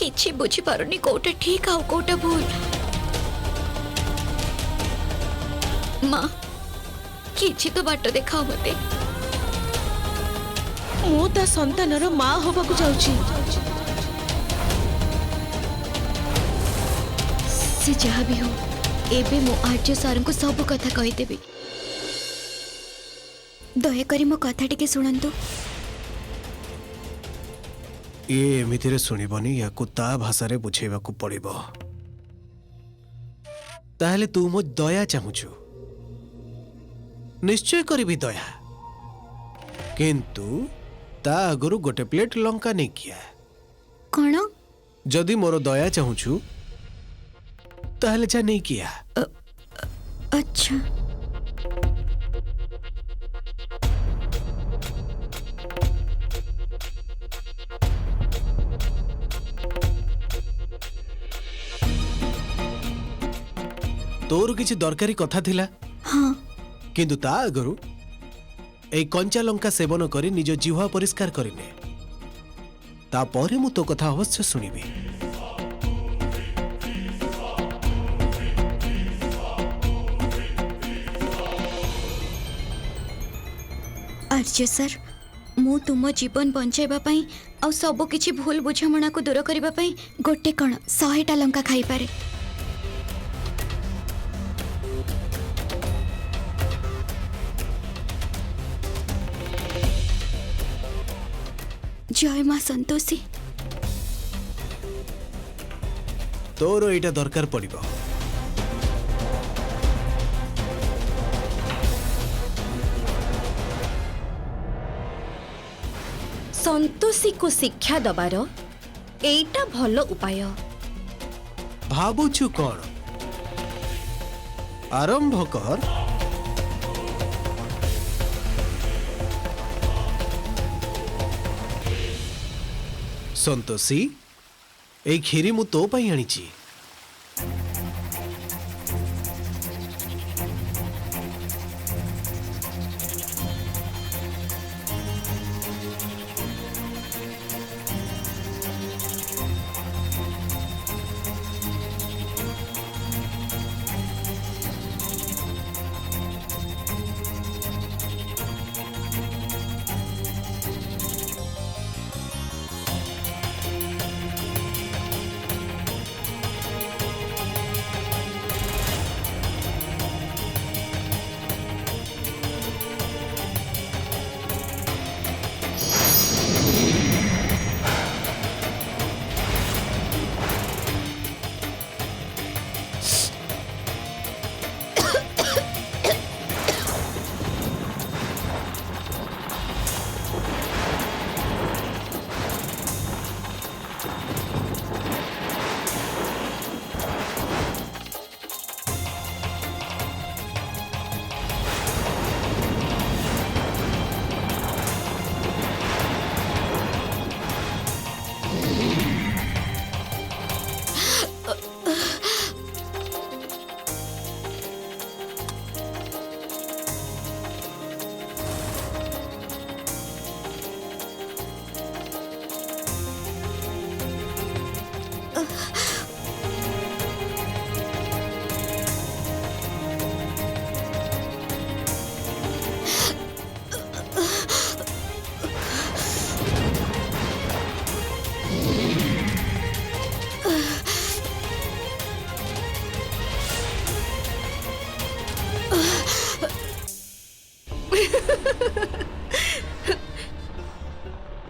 किछि बुझी पारुनी कोटा ठीक आउ कोटा भूल। माँ किछि तो बाट देखाओ मते। मु ता संतानर माँ होबाकू जाउची। से जहाँ भी हो एबे मो आर्य सर को सब कथा कहीदेवी। दयाकोरी मो कथा टिके शुणु। ये एमितिरे सुनिबनी या ता भाषा रे बुझेबाकू पड़िबो। ताहले तू मो दया चाहुछु निश्चय करिबी दया, किंतु ता आगरु गोटे प्लेट लंका नहीं किया। कौन जदि मोर दया चाहुछु ताहले जा नहीं किया। अच्छा तोर किछि दरकारी कथा थिला। हाँ किंतु ता आगरु ए कंचा लंका सेवन करी निज जिह्वा परिष्कार करिने। ता परे मु तो कथा अवश्य सुनिबी। आर्य सर मु तुम जीवन बंचाइबा पई आ सब किछि भूल बुझामणा को दूर करिबा पई गोटे कण 100टा लंका खाई पारे। जय मां संतोषी। तोर एटा दरकार पड़िबो। संतोषी को शिक्षा दबार एटा भल उपाय। भाबुछु कौन आरंभ कर। संतोषी ए खीरी मु तो पई आनीची।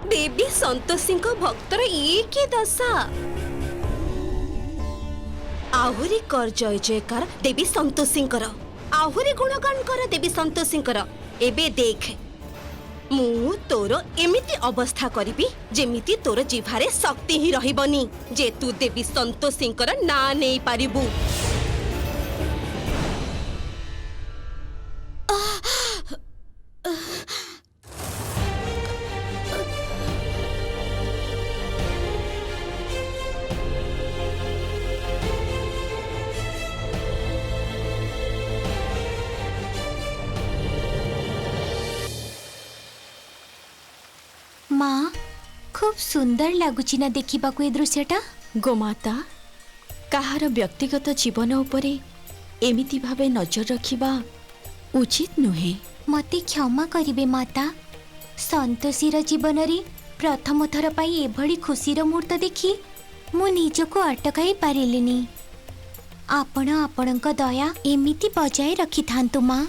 देवी संतोषी भक्तर ये की दशा। आहुरी कर जय जयकार देवी संतोषी आहुरी गुणगान कर देवी संतोषी। एबे देख मु तोर एमिति अवस्था करिबी जेमिति तोर जिभारे शक्ति ही रहिबनी जे तू देवी संतोषी ना नहीं पारिबू। खूब सुंदर लगुची ना देखा ए दृश्यटा। गोमाता काहार व्यक्तिगत जीवन उपरे एमिति भावे नजर रखिबा उचित नुहे। मते क्षमा करिवे माता, संतोषीर जीवन रे प्रथम थर पाई एभली खुशीर मुहूर्त देखी मु निजको अटकाई पारिलिनी। आपण आपणक दया एमिति बजाय रखि थांतु माँ।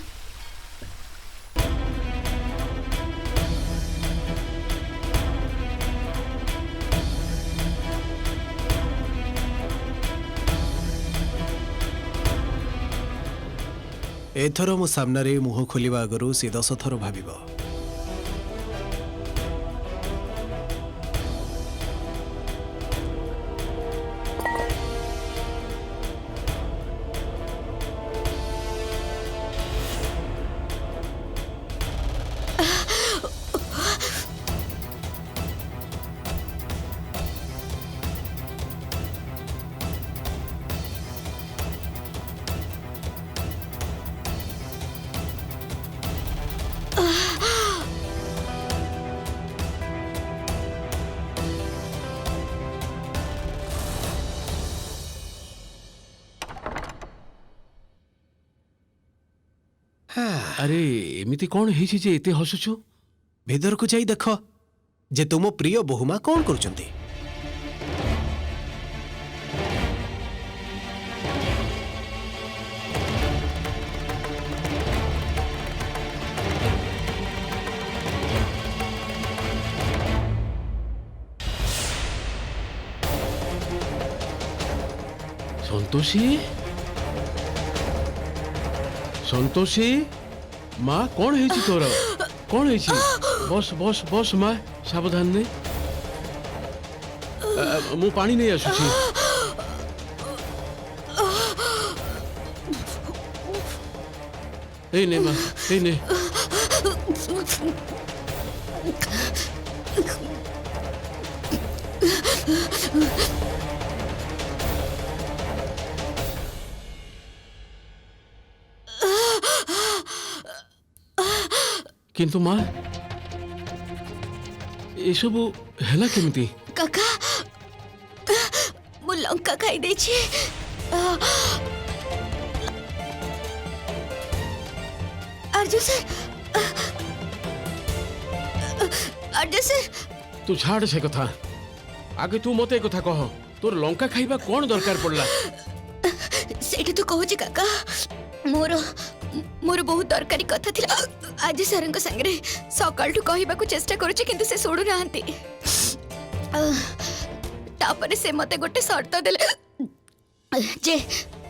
एथर मो सामने मुह खोलिबा आगरु से 10 थर भाबिब। अरे एमिति कौन हेछि जे एते हसुछु? भीतर को जाई देख जे तुम प्रिय बहुमा कौन करुचंती। संतोषी संतोषी माँ कौन हेछि तोर? कौन हेछि? बस बस बस माँ सावधान ने मु पानी नहीं आसुछि। ए ने माँ ए ने किंतु माँ ये सब हैला केमिति? काका मु लंका खाई दे छी। अर्जुन सर अर्जुन सर तू छाड़ से कथा आगे तू मते कथा कह तोर लंका खाइबा कौन दरकार पड़ला? सेठी तो कहूची काका मोर मोर बहुत दरकारी कथा थिला। आज सरंग संगे सकाल टू कहबा को चेष्टा करूची किंतु से सोडू नाहंती। तापरे से मते गोटे शर्त देले जे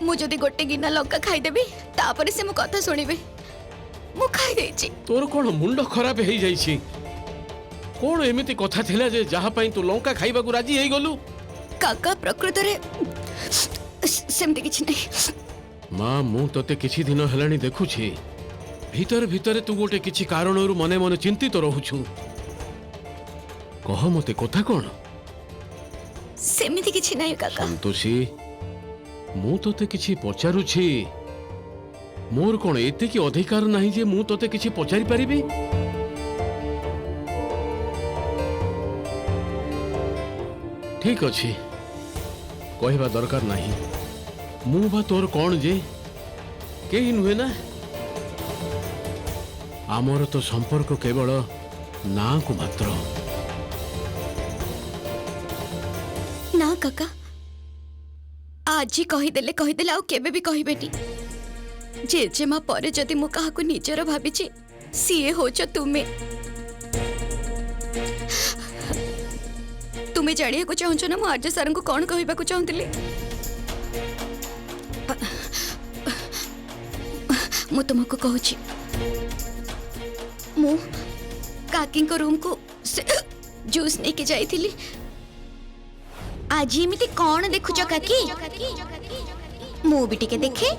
मु जदी गोटे गिना लंका खाई देबी तापरे से मु कथा सुनिबे। मु खाई देची। तोर कौन मुंड खराब हो जाइछि? कौन एमिति कथा थिला जे जहा पई तू लंका खाइबा को राजी हेई गलु? काका प्रकृत रे सेमति किछि नहीं। माँ मु तते किछि दिन हेलानी देखुछि भीतर भीतर तू गोटे किछि कारणरु मने मने चिंतित रहूछु। कह मते कथा कौन? सेमिति किछि नहीं काका। संतोषी मु तते किछि पचारुछि मोर कौन एते की अधिकार नहीं जे मु तते किछि पचारि परिबी? ठीक अछि कहबा दरकार नहीं। मु बा तोर कौन जे केही नुहे ना। आमर तो संपर्क केवल ना को मात्र। ना काका आज ही कहीदेले आउ केबे भी कहबेनी। जेजेमा परे जदि मु काहाकु निजर भाबिछि सीए होच तुमे। तुमे जानिया को चाहछ ना मु आर्य सर को कौन कहबा को चाहतली। मु तुमको कहूची मु काकी को रूम को जूस नहीं के जाई थिली। आज एमिति कौन देखुच काकी? मु भी टिके देखे।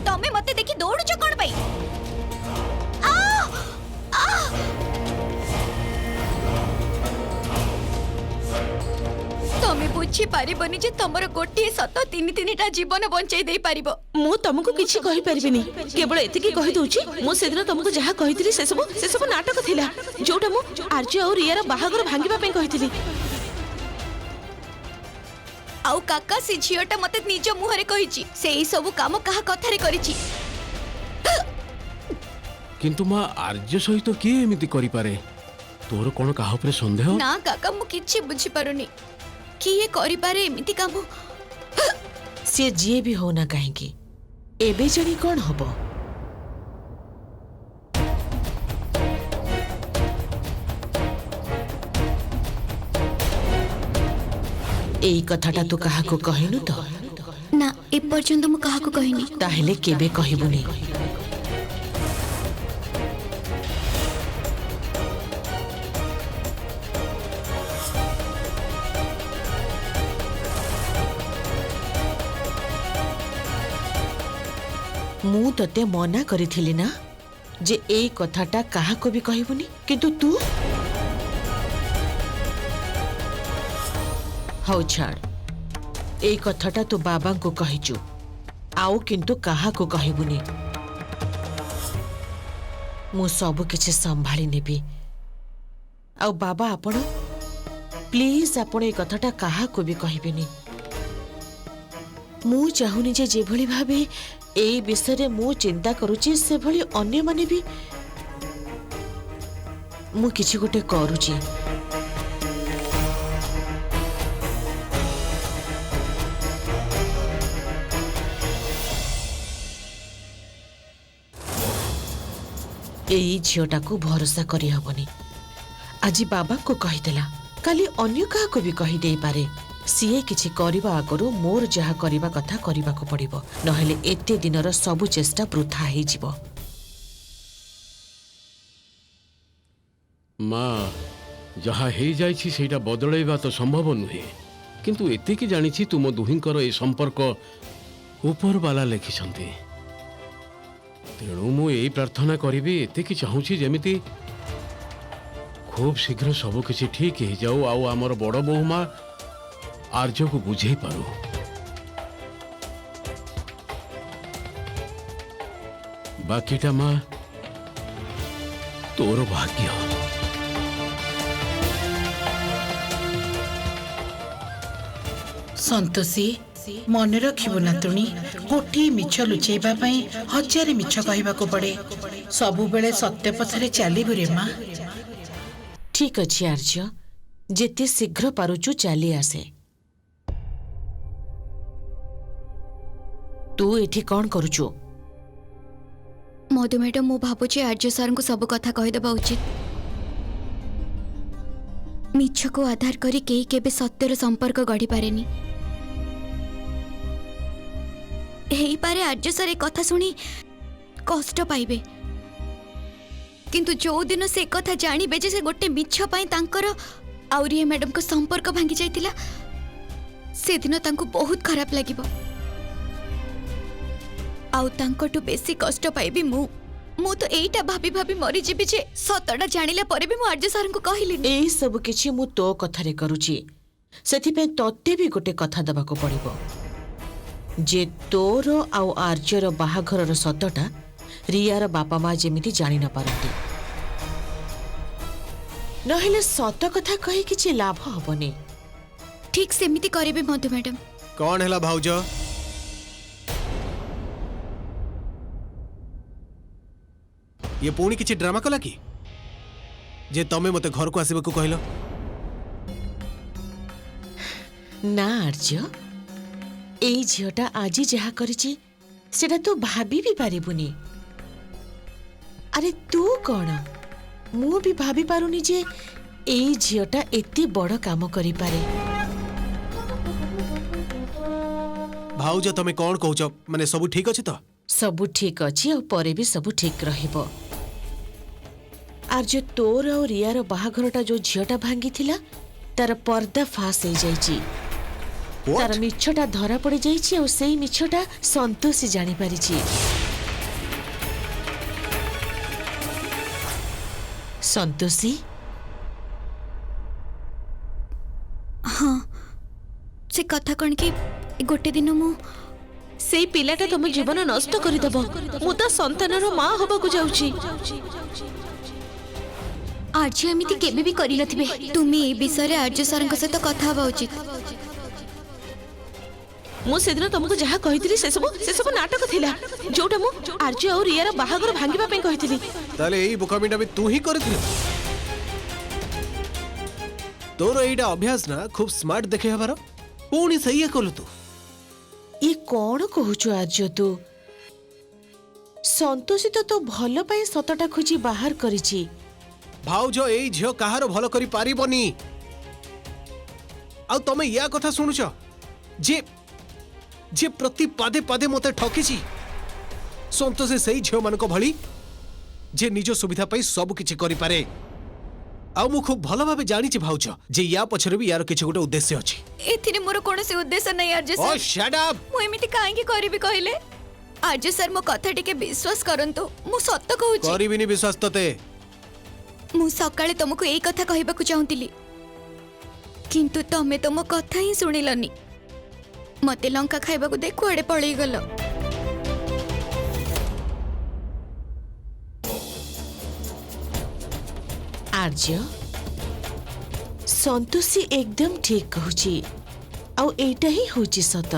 तमे मते देखि दौड़ुच कौन पाई? आ आ तमे बुझी पारिबनी जे तमर गोटे सत तीन तीनटा जीवन बंचाई दे पारिबो। मु तुमको किछि कहि परिबिनी केवल एतिकी कहि दउची मु सेदिन तुमको जहा कहितली से सब नाटक थिला जोटा मु आर्य और रियार बाहागर भांगिबा पे कहितली। आउ काका से झियोटा मते निज मुहरे कहिची सेही सब काम कहा कथारे करिची। किंतु माँ आर्य सहित किए एमिति करि पारे? तोर कोन काहा उपरे संदेह? ना काका मु किछि बुझी पारुनी किए करि पारे एमिति काम। से जिए भी हो ना कहेंगे एबे जणी कोन हबो? एई कथाटा तू काहा को कहिनु तो? ना ए पर्यंत मु काहा को कहिनी। ताहेले केबे कहिबुनी? मु तते मना करिथिली ना जे एई कथाटा काहा को भी कहिबुनी, किंतु तू हौ छाड़ एई कथाटा तू बाबा को कहिचु आउ किंतु काहा को कहिबुनी। मु सब किछि संभाली नेबी। आउ बाबा आपण प्लीज आपण एई कथाटा काहा को भी कहिबेनी। मु चाहुनी जे जेभली भाबे एई विषय मु चिंता करूची से भली अन्य माने भी मु किछि गोटे करूची। एई झियोटा को भरोसा करी हबनी। आज बाबा को कहिदेला काली अन्य काहा को भी कहि देई पारे। सीए किछि करिबा आगरु मोर जहा करिबा कथा करिबा को पड़िबो, नहेले एते दिनर सब चेष्टा वृथा हे जिवो। माँ जहा हे जाइछि सेटा बदलैबा तो संभव नुहे, किंतु एतिकी जानिछि तुम दुहिंकर ए संपर्क ऊपर वाला लेखिछन्ति। तेणु मु एई प्रार्थना करिबी एतिकी चाहूछि जेमिति खूब शीघ्र सब किछि ठीक हे जाऊ आउ हमर बड़ बहुमा आर्य को बुझे पारू। बाकीटा माँ तोर भाग्य। संतोषी मन रखिबु ना तुणी, गोटे मिछ लुचेबा पई हजार मिछ कहबाको पड़े। सबु बेले सत्य पथरे चलिबु रे मां। ठीक अछि आर्य, जेते शीघ्र पारुचु चली आसे। तू एठी कौन करूचु? मधु मैडम मु भाबुची आर्य सर को सब कथा कहिदेबा उचित। मिछ को आधार करी केही केबे सत्यर संपर्क गढ़ी पारेनी। एही पारे आर्य सर ए कथा सुनी कष्ट पाइबे, किंतु जो दिन से कथा जानिबे जे से गोटे मिछ पई तांकर आउरी मैडम को संपर्क भांगी जाइतिला, से दिन तांको बहुत खराब लागिबो। आउ तांकटू बेसी कष्ट पाइबी मु तो एइटा भाबी भाबी मरी जीबी जे सतडा जानिला परे भी मु आर्य सर को कहिली। एई सब किछि मु तो कथारे करूची, सेथि पे तोते भी गोटे कथा दबा को पड़िबो जे तोर आउ आर्यर बाहाघरर सतटा रियार बापा माँ जेमिति जानि न पारती, नहेले सत कथा कहि किछि लाभ हबनी। ठीक सेमिति करिबे मधु मैडम। कौन हैला भाउज? ये पुणी किछि ड्रामा कला कि जे तमे मते घर को आसीबा को कहलो? ना आर्य, एई झियोटा आजी जहा करिछि सेटा तू भाबी भी पारिबुनी। अरे तू कौन? मु भी भाबी पारुनी जे एई झियोटा एते बड़ काम करि पारे। भाउज तमे कौन कहउछ? माने सब ठीक अछि तो? सबु ठीक अछि और परे भी सबु ठीक रहिबो। आर्य तोर और रियार बाहाघरटा जो झियोटा भांगी थिला तार पर्दा फास हो जाइछि। तार मिछटा धरा पड़ी जाइछि और सेई मिछटा संतोषी जानि पारिछि। संतोषी हाँ से कथा कण कि गोटे दिन मु ସେଇ ପିଲାଟା ତମ ଜୀବନ ନଷ୍ଟ କରିଦବ। ମୁଁ ତା ସନ୍ତାନର ମା ହବାକୁ ଯାଉଛି। ଆର୍ଯ୍ୟ ଏମିତି କେବେ ବି କରିନଥିବେ। ତୁମେ ଏ ବିଷୟରେ ଆର୍ଯ୍ୟ ସାରଙ୍କ ସହିତ କଥା ହେବା ଉଚିତ। ମୁଁ ସେଦିନ ତମକୁ ଯାହା କହିଥିଲି ସେସବୁ ନାଟକ ଥିଲା, ଯୋଉଟା ମୁଁ ଆର୍ଯ୍ୟ ଆଉ ରିୟାର ବାହାଘର ଭାଙ୍ଗିବା ପାଇଁ କହିଥିଲି। ତାହେଲେ ଏଇ ବୋକାମିଟା ବି ତୁ ହିଁ କରିଥିଲୁ। ତୋର ଏଇଟା ଅଭ୍ୟାସ ନା ଖୁବ୍ ସ୍ମାର୍ଟ ଦେଖେଇ ହବାର, ପୁଣି ସେଇଆ କଲୁ ତୁ। ଇଏ କଣ କହୁଛୁ ଆର୍ଯ୍ୟ ତୁ? ସନ୍ତୋଷୀ ତ ତୋ ଭଲ ପାଇଁ ସତଟା ଖୋଜି ବାହାର କରିଛି। ଭାଉଜ ଏଇ ଝିଅ କାହାର ଭଲ କରି ପାରିବନି। ଆଉ ତମେ ୟା କଥା ଶୁଣୁଛ ଯେ ଯେ ପ୍ରତି ପାଦେ ପାଦେ ମତେ ଠକିଛି। ସନ୍ତୋଷୀ ସେଇ ଝିଅ ମାନଙ୍କ ଭଳି ଯେ ନିଜ ସୁବିଧା ପାଇଁ ସବୁ କିଛି କରିପାରେ। ଆଉ ମୁଁ ଖୁବ୍ ଭଲ ଭାବେ ଜାଣିଛି ଭାଉଜ ଯେ ୟା ପଛରେ ବି ୟାର କିଛି ଗୋଟେ ଉଦ୍ଦେଶ୍ୟ ଅଛି। ଏଥିରେ ମୋର କୌଣସି ଉଦ୍ଦେଶ୍ୟ ନାହିଁ ଆର୍ଯ୍ୟ ଓ ସାର୍। shut up! ମୁଁ ଏମିତି କାହିଁକି କରିବି କହିଲେ? ଆର୍ଯ୍ୟ ସାର୍ ମୋ କଥା ଟିକେ ବିଶ୍ୱାସ କରନ୍ତୁ, ମୁଁ ସତ କହୁଛି। କରିବିନି ବିଶ୍ୱାସ ତତେ। ମୁଁ ସକାଳେ ତମକୁ ଏଇ କଥା କହିବାକୁ ଚାହୁଁଥିଲି, କିନ୍ତୁ ତମେ ତ ମୋ କଥା ହିଁ ଶୁଣିଲନି। ମତେ ଲଙ୍କା ଖାଇବାକୁ ଦେଇ କୁଆଡେ ପଳେଇଗଲ। ଆର୍ଯ୍ୟ, ସନ୍ତୋଷୀ ଏକଦମ ଠିକ କହୁଛି, ଆଉ ଏଇଟା ହିଁ ହଉଛି ସତ।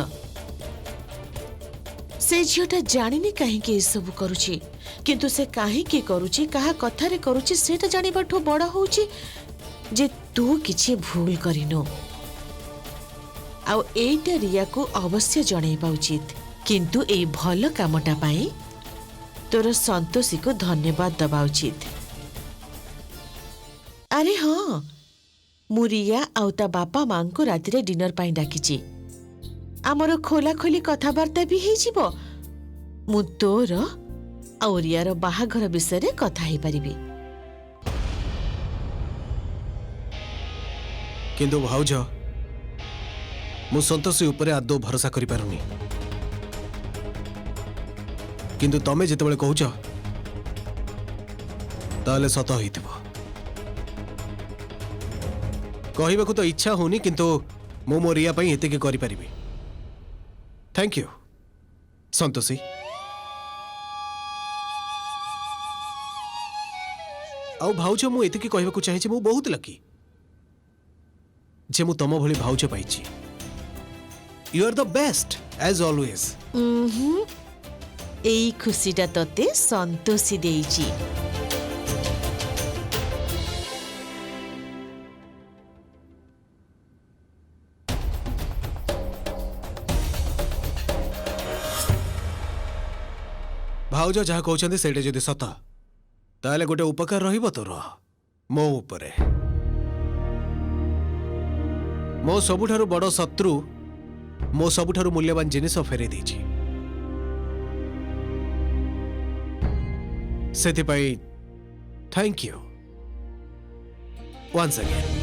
ସେ ଝିଅଟା ଜାଣିନି କାହିଁକି ଏସବୁ କରୁଛି, କିନ୍ତୁ ସେ କାହିଁକି କରୁଛି, କାହା କଥାରେ କରୁଛି ସେଟା ଜାଣିବାଠୁ ବଡ ହଉଛି ଯେ ତୁ କିଛି ଭୁଲ କରିନୁ। ଆଉ ଏଇଟା ରିୟାକୁ ଅବଶ୍ୟ ଜଣେଇବା ଉଚିତ, କିନ୍ତୁ ଏଇ ଭଲ କାମଟା ପାଇଁ ତୋର ସନ୍ତୋଷୀକୁ ଧନ୍ୟବାଦ ଦେବା ଉଚିତ। ଆରେ ହଁ, ମୁଁ ରିୟା ଆଉ ତା ବାପା ମାଙ୍କୁ ରାତିରେ ଡିନର ପାଇଁ ଡାକିଛି। ଆମର ଖୋଲାଖୋଲି କଥାବାର୍ତ୍ତା ବି ହେଇଯିବ। ମୁଁ ତୋର ଆଉ ରିୟାର ବାହାଘର ବିଷୟରେ କଥା ହେଇପାରିବି। କିନ୍ତୁ ଭାଉଜ, ମୁଁ ସନ୍ତୋଷୀ ଉପରେ ଆଦୌ ଭରସା କରିପାରୁନି। କିନ୍ତୁ ତମେ ଯେତେବେଳେ କହୁଛ ତାହେଲେ ସତ ହେଇଥିବ। କହିବାକୁ ତ ଇଚ୍ଛା ହଉନି, କିନ୍ତୁ ମୁଁ ମୋ ରିୟା ପାଇଁ ଏତିକି କରିପାରିବି। Thank you Santoshi. ଆଉ ଭାଉଜ, ମୁଁ ଏତିକି କହିବାକୁ ଚାହେଁ ଯେ ମୁଁ ବହୁତ ଲକି ଯେ ମୁଁ ତମ ଭଳି ଭାଉଜ ପାଇଛି। ୟୁ ଆର୍ ଦ ବେଷ୍ଟ ଆଜ ଅଲୱେଜ। ଏଇ ଖୁସିଟା ତତେ ସନ୍ତୋଷୀ ଦେଇଛି। ଭାଉଜ ଯାହା କହୁଛନ୍ତି ସେଇଟା ଯଦି ସତ, ତାହେଲେ ଗୋଟେ ଉପକାର ରହିବ ତୋର ମୋ ଉପରେ। ମୋ ସବୁଠାରୁ ବଡ଼ ଶତ୍ରୁ ମୋ ସବୁଠାରୁ ମୂଲ୍ୟବାନ ଜିନିଷ ଫେରେଇ ଦେଇଛି। ସେଥିପାଇଁ ଥ୍ୟାଙ୍କ ୟୁ ୱାନ୍ସ ଅଗେନ୍।